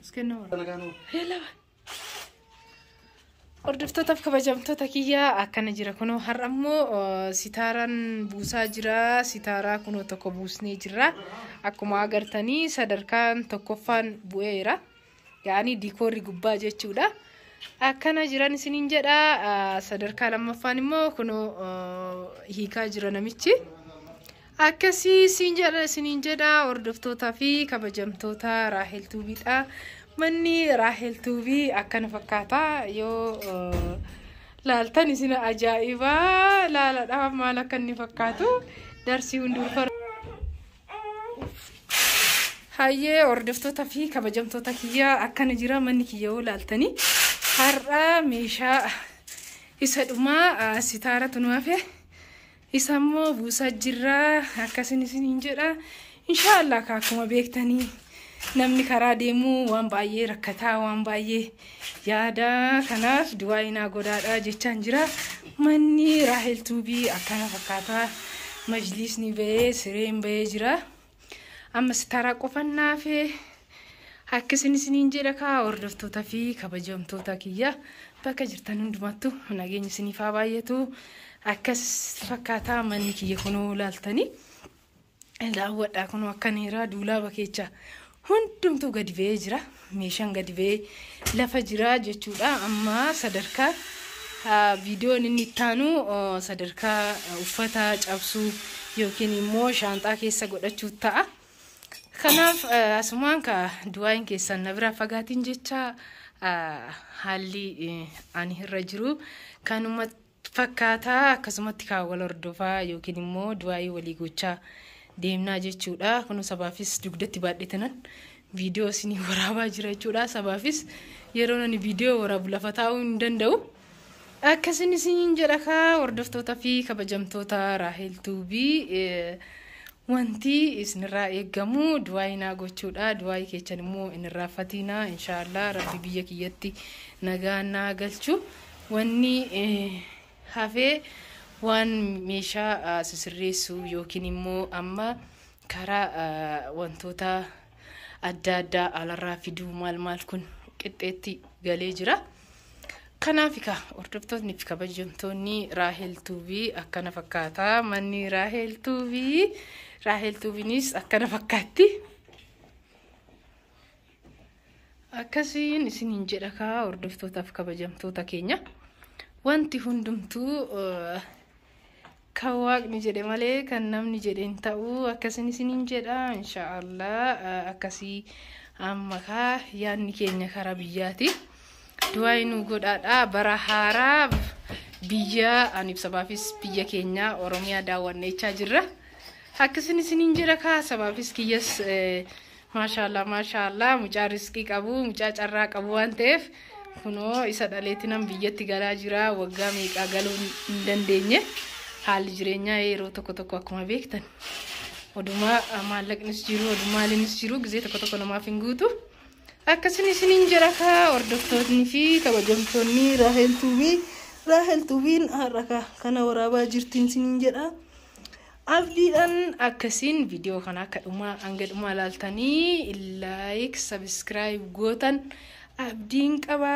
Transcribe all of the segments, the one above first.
Skeno. Hello. Ordoftoota fi kabajamtoota kiyyaa akkana jira kunoo har'ammoo sitaaraan buusaa jira sitaaraa kunoo tokko buusnee jira akkuma agartanii sadarkaan tokkoffaan bu'eera yaani diikoorri gubbaa jechuudha akkana jiran isiniin jedha sadarkaa lammaffaan immoo kunoo hiikaa jira namichi akkasii isiniin jedha ordoftoota fi kabajamtoota Raahel Tuubiidha. Manni Raahel Tuubii akkana fakkaata yoo laaltan isin ajaa'iba laaladha maal akka inni fakkaatu darsii hunduufar hayyee ordoftoota fi kabajamtoota kiyyaa akkana jira manni kiyyoo laaltanii har'a meeshaa isa dhumaa sitaaratu nu hafe isa immoo buusaa jirra akkasin isiniin jedha inshallah akkuma beektanii namni karaa deemu waan baay'ee rakkataa waan baay'ee yaada kanaaf du'aayina godaadha jechaan jira manni Raahel Tuubii akkana fakkaata majlisni ba'ee sireen ba'ee jira amma sitaaraa qofannaa fi akkasin isiniin jedha ka ordoftoota fi kabajamtoota kiyya bakka jirtan hundumattu nageenya isiniif haa baay'atu akkas fakkaata manni kiyya kunoo laaltanii daawwadhaa kunoo akkaniira duulaa bakeecha hundumtuu gadi ba'ee jira meeshaan gadi ba'ee lafa jira jechuudha amma sadarkaa viidiyoon inni ittaanu sadarkaa uffata cabsuu yookiin immoo shaanxaa keessa godhachuu ta'a kanaaf asumaan ka du'aayin keessan na bira fagaatiin jecha haalli ani irra jiru kanuma fakkaata akkasumatti kaawwal hordofaa yookiin immoo du'aayii walii gochaa deemnaa jechuudha kun sabaafis dugdatti baadhetanan viidiyoo isinii waraabaa jira jechuudha sabaafis yeroo nani viidiyoo waraabu lafa taa'uu hin danda'u akkasin isiniin jedha ka hordoftoota fi kabajamtoota Raahel Tuubii wanti isinirraa eeggamu du'aayinaa gochuudha du'aayii keechan immoo inirraa fatiinaa inshallah rabbi biyya kiyyatti nagaannaa galchu wanni hafee waan meeshaa sisirreessu yookiin immoo amma karaa wantoota adda addaa alarraa fiduu maal kun qixxeetti galee jira kanaaf ka hordoftoonni fi kabajamtoonni Raahel Tuubii akkana fakkaata manni Raahel Tuubiinis akkana fakkaatti akkasiin isiniin jedha ka hordoftoota fi kabajamtoota keenya wanti hundumtuu kan waaqni jedhe malee kan namni jedheen ta'uu akkasin isiniin jedha inshallah akkasii amma ka yaanni keenya karaa biyyaati du'aayinu godhaadha bara haaraa biyya ani sabaafis biyya keenya Oromiyaa daawwannechaa jirra akkasin isiniin jedha ka sabaafis kiyyas maashaallah mucaa riskii qabu mucaa carraa qabu waan ta'eef kunoo isa dhaleetinaan biyyatti galaa jira waggaa meeqa galuu hin dandeenye haalli jireenyaa yeroo tokko akkuma beektan oduma maallaqnis jiru odumaalinis jiru gizee tokko namaaf hin guutu akkasin isiniin jedha ka hordoftoonni fi kabajamtoonni Raahel Tuubiin har'a kana waraabaa jirtiin isiniin jedha abdiidhaan akkasiin viidiyoo kana akka hanga dhumaa laaltanii like subscribe gootan abdiin qaba.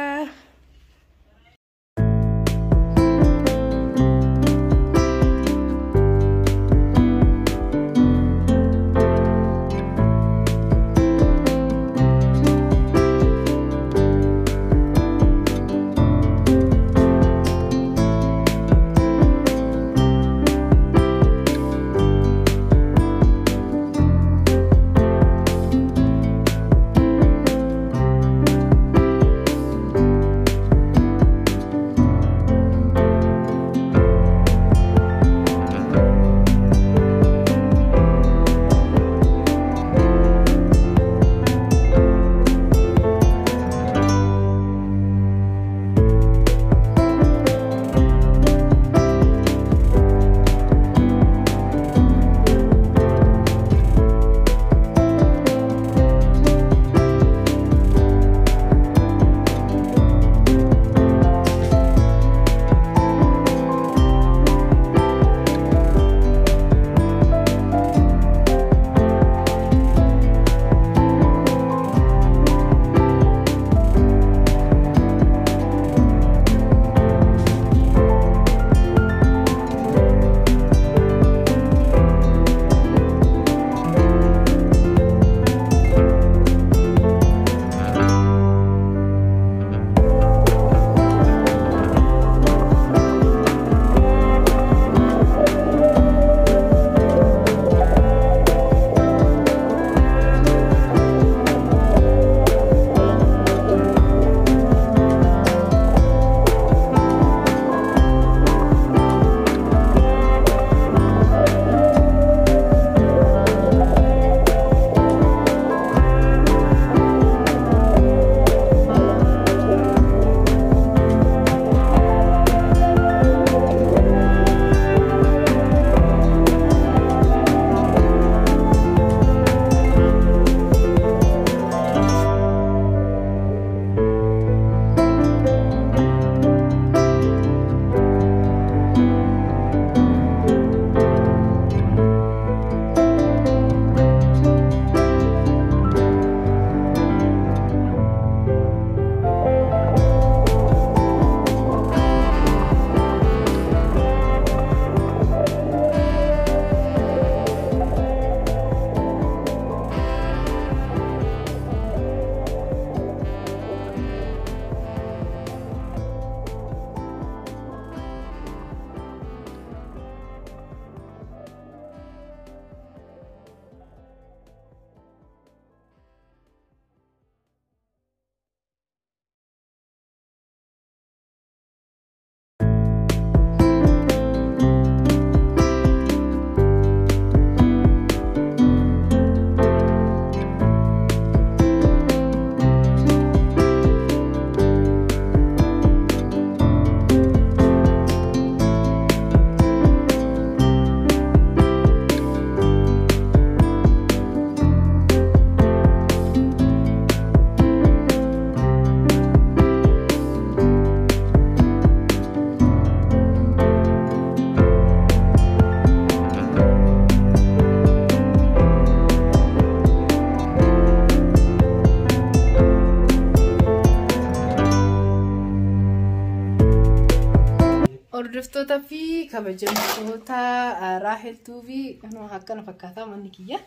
hordoftoota fi kabajamtoota Raahel TV kanuma akkana fakkaata manni kiyya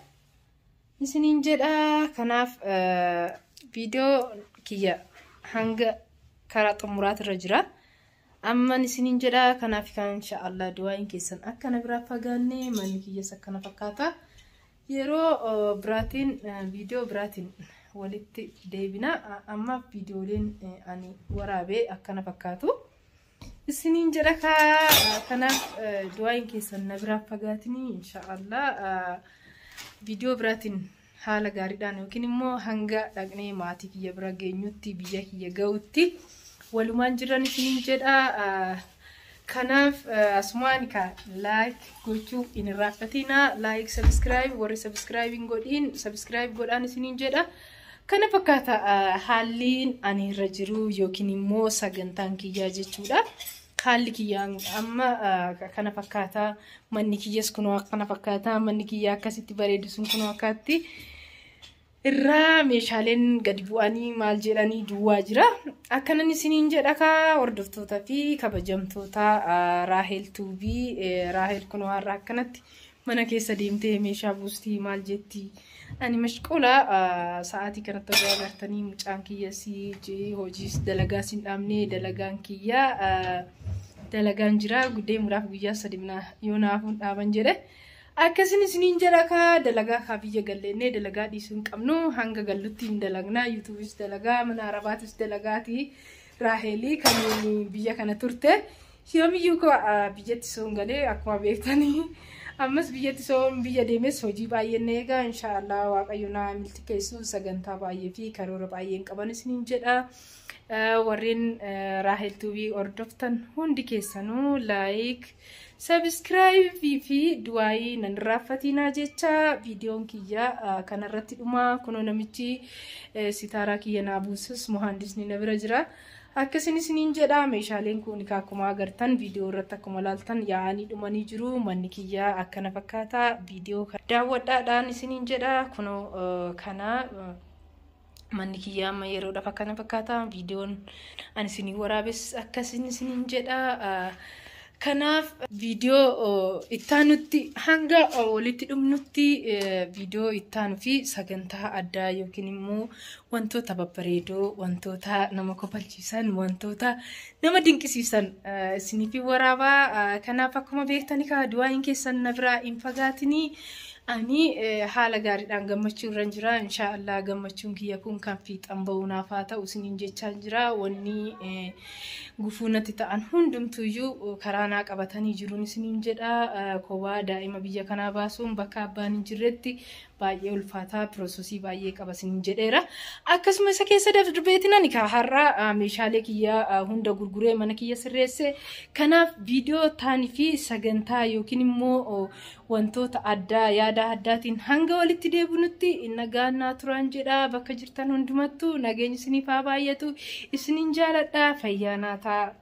isiniin jedha. Kanaaf viidiyoo kiyya hanga karaa xumuraatti irra jira amma isiniin jedha. Kanaaf kan inshallah du'aan keessan akkana biraa fagaanne manni kiyya akkana fakkaata. Yeroo biraatiin viidiyoo biraatiin walitti deebina. Amma viidiyooleen ani waraabee akkana fakkaatu isiniin jedha. Kanaaf du'aan keessan na biraa fagaatini inshallah viidiyoo biraatiin haala gaariidhaan yookiin immoo hanga dhaqnee maatii kiyya bira geenyutti biyya kiyya ga'utti walumaan jiran isiniin jedha. Kanaaf asumaan ka like gochuu hin irraanfatina. Like subscribe warri subscribing godhin subscribe godhaan isiniin jedha. Kana fakkaata haalliin ani irra jiru yookiin immoo sagantaan kiyyaa jechuudha. Haalli kiyyaan amma kana fakkaata. Manni kiyyas kunoo akkana fakkaata. Manni kiyyaa akkasitti bareedu sun kunoo akkaatti irraa meeshaaleen gadi bu'anii maal jedhanii duwwaa jira. Akkanan isiniin jedha hordoftoota fi kabajamtoota Raahel TV. Raahel kunoo har'a akkanatti mana keessa deemtee meeshaa buustii maal jetti. Ani mashquula sa'aatii kanatti agartanii mucaan kiyya si hojiis dalagaa sin dhaabne dalagaan kiyya dalagaan jira guddee muraaf guyyaa sadimna yoonaafuun dhaaban jedhe. Akkasin isiniin jedha dalagaa ka biyya galleenne dalagaa dhiisuu hin qabnu hanga gallutti hin dalagnaa. YouTubeis dalagaa mana arabaatis dalagaati. Raahelii kan biyya kana turte yoomiyyuu ko biyyatti soon galee akkuma beektanii ammas biyyatti soon biyya deemes hojii baay'een eegaa inshallah waaqayyo na milkeessu sagantaa baay'ee fi karoora baay'een qaban isiniin jedha. Warreen Raahel TV hordoftan hundi keessanuu like subscribe fi du'aayi nan irraanfatina jecha. Viidiyoon kiyya kanarratti dhuma kunoo namichi sitaaraa kiyya naa buusus muhandisni na bira jira. Akkasin isiniin jedha meeshaaleen kun akkuma agartan viidiyoo irratti akkuma laaltan yaa'anii dhumanii jiru. Manni kiyya akkana fakkaata. Viidiyoo daawwadhaadhaan isiniin jedha kunoo kana manni kiyya amma yeroodhaaf akkana fakkaata. Viidiyoon ani isinii waraabes akkasin isiniin jedha. Kanaaf viidiyoo ittaanutti hanga walitti dhumnutti viidiyoo ittaanu fi sagantaa addaa yookiin immoo wantoota babbareedoo wantoota nama kofalchiisan wantoota nama dinqisiisan isiniif waraabaa. Kanaaf akkuma beektanii du'aan keessan na biraa hin fagaatini. Ani haala gaariidhaan gammachuu irra jira. Inshallah gammachuun kiyya kun kan fiixan ba'uunaaf haa ta'u isiniin jechaa jira. Wanni gufuunatti ta'an hundumtuyyuu karaa naa qabatanii jiruun isiniin jedha. Kophaa daa'ima biyya kanaa baasuun bakka abbaan hin jirretti baay'ee ulfaataa piroosesii baay'ee qaba isiniin jedheera. Akkasuma isa keessa darbeetiin ani har'a meeshaalee kiyya hunda gurguree mana kiyya sirreesse. Kanaaf viidiyoo taanii fi sagantaa yookiin immoo wantoota addaa yaada addaatiin hanga walitti deebinutti nagaan naa turan jedha. Bakka jirtan hundumattuu nageenyi isiniif haa baay'atu. Isiniin jaaladha. Fayyaa naa ta'a.